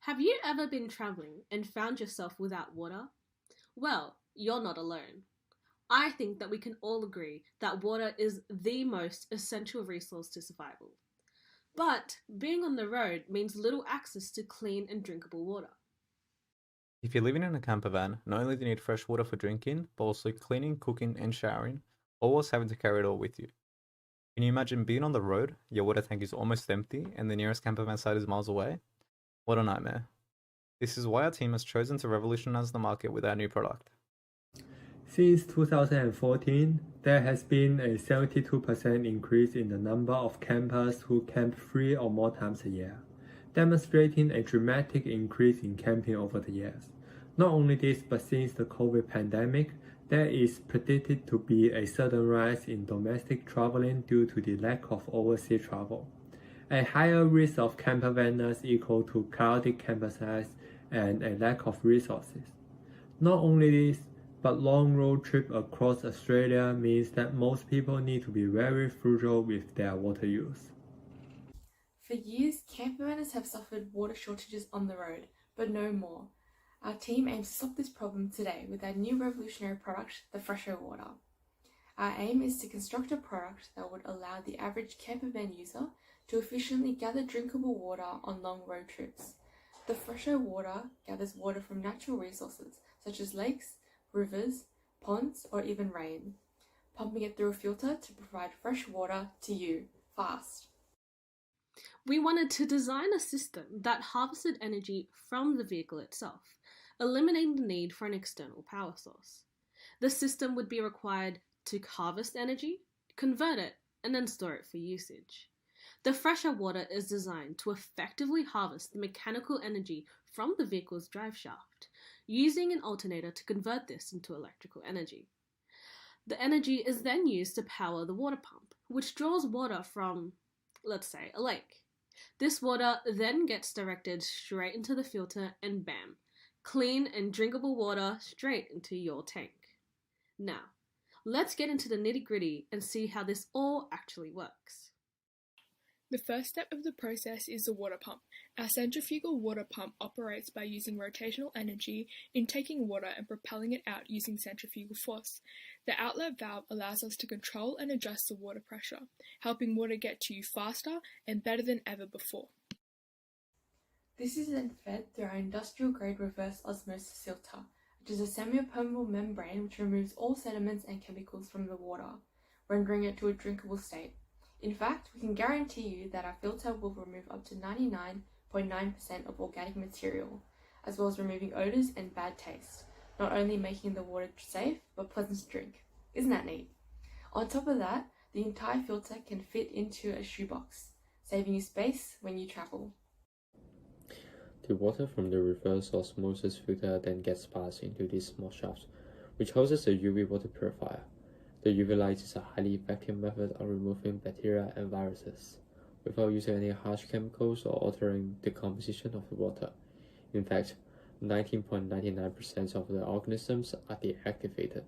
Have you ever been traveling and found yourself without water? Well, you're not alone. I think that we can all agree that water is the most essential resource to survival. But being on the road means little access to clean and drinkable water. If you're living in a camper van, not only do you need fresh water for drinking, but also cleaning, cooking, and showering, all whilst having to carry it all with you. Can you imagine being on the road, your water tank is almost empty, and the nearest camper van site is miles away? What a nightmare. This is why our team has chosen to revolutionize the market with our new product. Since 2014, there has been a 72% increase in the number of campers who camp 3 or more times a year, demonstrating a dramatic increase in camping over the years. Not only this, but since the COVID pandemic, there is predicted to be a sudden rise in domestic traveling due to the lack of overseas travel. A higher risk of camper vandals equal to chaotic camper sites and a lack of resources. Not only this, but long road trip across Australia means that most people need to be very frugal with their water use. For years, camper owners have suffered water shortages on the road, but no more. Our team aims to solve this problem today with our new revolutionary product, the Fresho Water. Our aim is to construct a product that would allow the average camper van user to efficiently gather drinkable water on long road trips. The Fresho Water gathers water from natural resources such as lakes, rivers, ponds, or even rain, pumping it through a filter to provide fresh water to you fast. We wanted to design a system that harvested energy from the vehicle itself, eliminating the need for an external power source. The system would be required to harvest energy, convert it, and then store it for usage. The Fresher Water is designed to effectively harvest the mechanical energy from the vehicle's drive shaft, using an alternator to convert this into electrical energy. The energy is then used to power the water pump, which draws water from, let's say, a lake. This water then gets directed straight into the filter and bam, clean and drinkable water straight into your tank. Now, let's get into the nitty-gritty and see how this all actually works. The first step of the process is the water pump. Our centrifugal water pump operates by using rotational energy, intaking water and propelling it out using centrifugal force. The outlet valve allows us to control and adjust the water pressure, helping water get to you faster and better than ever before. This is then fed through our industrial-grade reverse osmosis filter, which is a semi-permeable membrane which removes all sediments and chemicals from the water, rendering it to a drinkable state. In fact, we can guarantee you that our filter will remove up to 99.9% of organic material, as well as removing odours and bad taste, not only making the water safe, but pleasant to drink. Isn't that neat? On top of that, the entire filter can fit into a shoebox, saving you space when you travel. The water from the reverse osmosis filter then gets passed into this small shaft, which houses a UV water purifier. The UV light is a highly effective method of removing bacteria and viruses, without using any harsh chemicals or altering the composition of the water. In fact, 19.99% of the organisms are deactivated,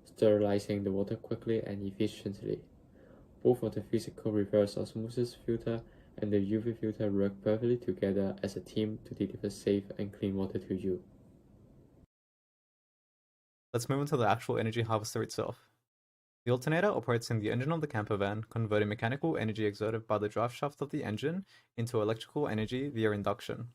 sterilizing the water quickly and efficiently. Both of the physical reverse osmosis filter and the UV filter work perfectly together as a team to deliver safe and clean water to you. Let's move on to the actual energy harvester itself. The alternator operates in the engine of the camper van, converting mechanical energy exerted by the drive shaft of the engine into electrical energy via induction.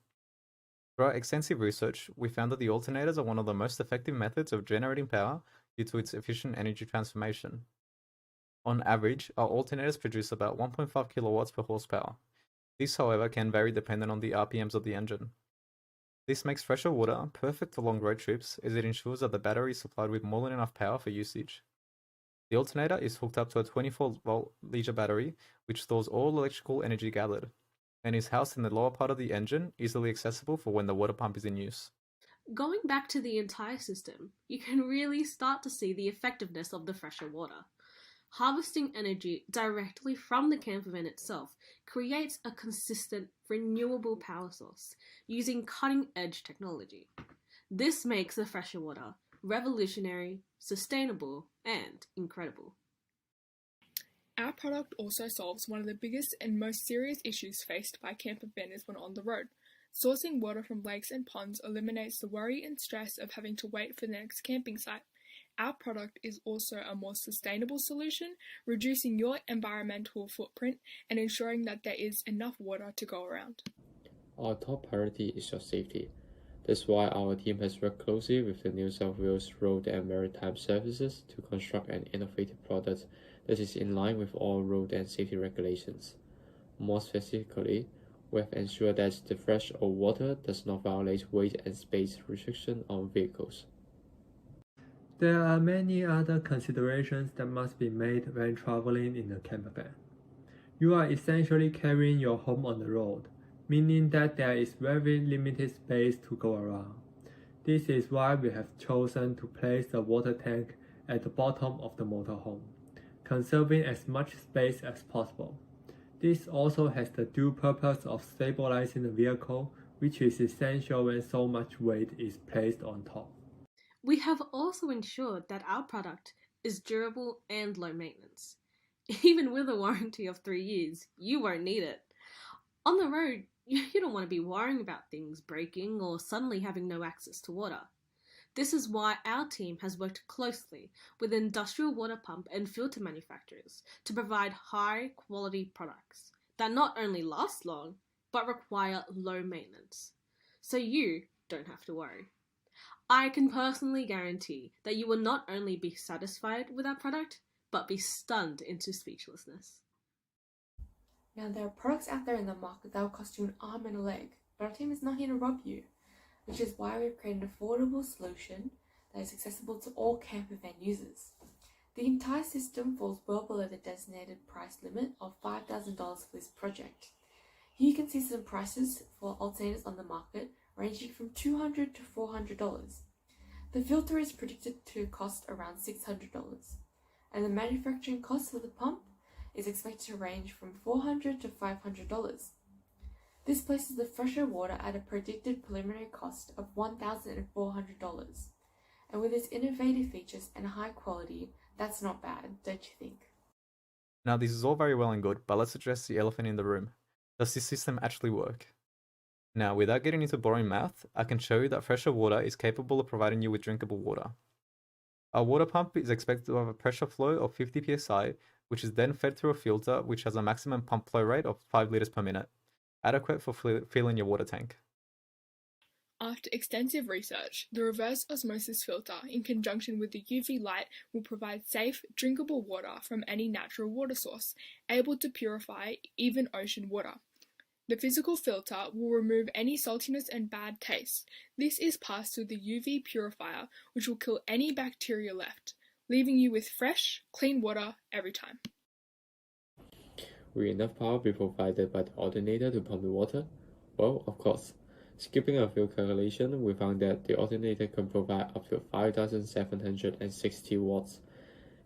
Through our extensive research, we found that the alternators are one of the most effective methods of generating power due to its efficient energy transformation. On average, our alternators produce about 1.5 kilowatts per horsepower. This, however, can vary depending on the RPMs of the engine. This makes Fresher Water perfect for long road trips as it ensures that the battery is supplied with more than enough power for usage. The alternator is hooked up to a 24-volt Leisure battery, which stores all electrical energy gathered, and is housed in the lower part of the engine, easily accessible for when the water pump is in use. Going back to the entire system, you can really start to see the effectiveness of the Fresher Water. Harvesting energy directly from the camper van itself creates a consistent, renewable power source using cutting-edge technology. This makes the Fresher Water revolutionary, sustainable, and incredible. Our product also solves one of the biggest and most serious issues faced by camper vendors when on the road, Sourcing water from lakes and ponds eliminates the worry and stress of having to wait for the next camping site. Our product is also a more sustainable solution, reducing your environmental footprint and ensuring that there is enough water to go around. Our top priority is your safety. That's why our team has worked closely with the New South Wales Road and Maritime Services to construct an innovative product that is in line with all road and safety regulations. More specifically, we have ensured that the fresh water does not violate weight and space restriction on vehicles. There are many other considerations that must be made when traveling in a camper van. You are essentially carrying your home on the road, meaning that there is very limited space to go around. This is why we have chosen to place the water tank at the bottom of the motorhome, conserving as much space as possible. This also has the dual purpose of stabilizing the vehicle, which is essential when so much weight is placed on top. We have also ensured that our product is durable and low maintenance. Even with a warranty of 3 years, you won't need it. On the road, you don't want to be worrying about things breaking or suddenly having no access to water. This is why our team has worked closely with industrial water pump and filter manufacturers to provide high-quality products that not only last long, but require low maintenance, so you don't have to worry. I can personally guarantee that you will not only be satisfied with our product, but be stunned into speechlessness. Now, there are products out there in the market that will cost you an arm and a leg, but our team is not here to rob you, which is why we've created an affordable solution that is accessible to all camper van users. The entire system falls well below the designated price limit of $5,000 for this project. Here you can see some prices for alternators on the market ranging from $200 to $400. The filter is predicted to cost around $600, and the manufacturing cost for the pump is expected to range from $400 to $500. This places the fresher water at a predicted preliminary cost of $1,400. And with its innovative features and high quality, that's not bad, don't you think? Now, this is all very well and good, but let's address the elephant in the room. Does this system actually work? Now, without getting into boring math, I can show you that fresher water is capable of providing you with drinkable water. Our water pump is expected to have a pressure flow of 50 psi, which is then fed through a filter which has a maximum pump flow rate of 5 liters per minute, adequate for filling your water tank. After extensive research, the reverse osmosis filter, in conjunction with the UV light, will provide safe, drinkable water from any natural water source, able to purify even ocean water. The physical filter will remove any saltiness and bad taste. This is passed through the UV purifier, which will kill any bacteria left, leaving you with fresh, clean water every time. Will enough power be provided by the alternator to pump the water? Well, of course. Skipping a few calculations, we found that the alternator can provide up to 5,760 watts,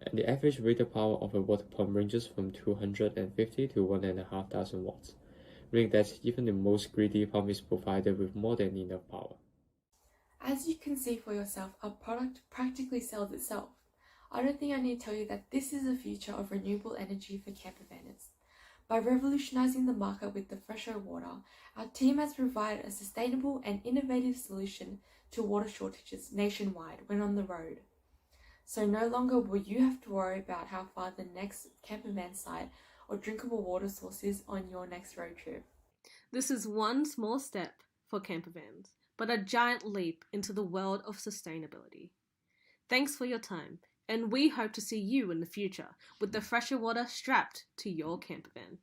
and the average rated power of a water pump ranges from 250 to 1,500 watts, meaning that even the most greedy pump is provided with more than enough power. As you can see for yourself, our product practically sells itself. I don't think I need to tell you that this is the future of renewable energy for camper vanners. By revolutionizing the market with the fresher water, our team has provided a sustainable and innovative solution to water shortages nationwide when on the road. So no longer will you have to worry about how far the next camper van site or drinkable water source is on your next road trip. This is one small step for camper vans, but a giant leap into the world of sustainability. Thanks for your time, and we hope to see you in the future with the fresher water strapped to your camper van.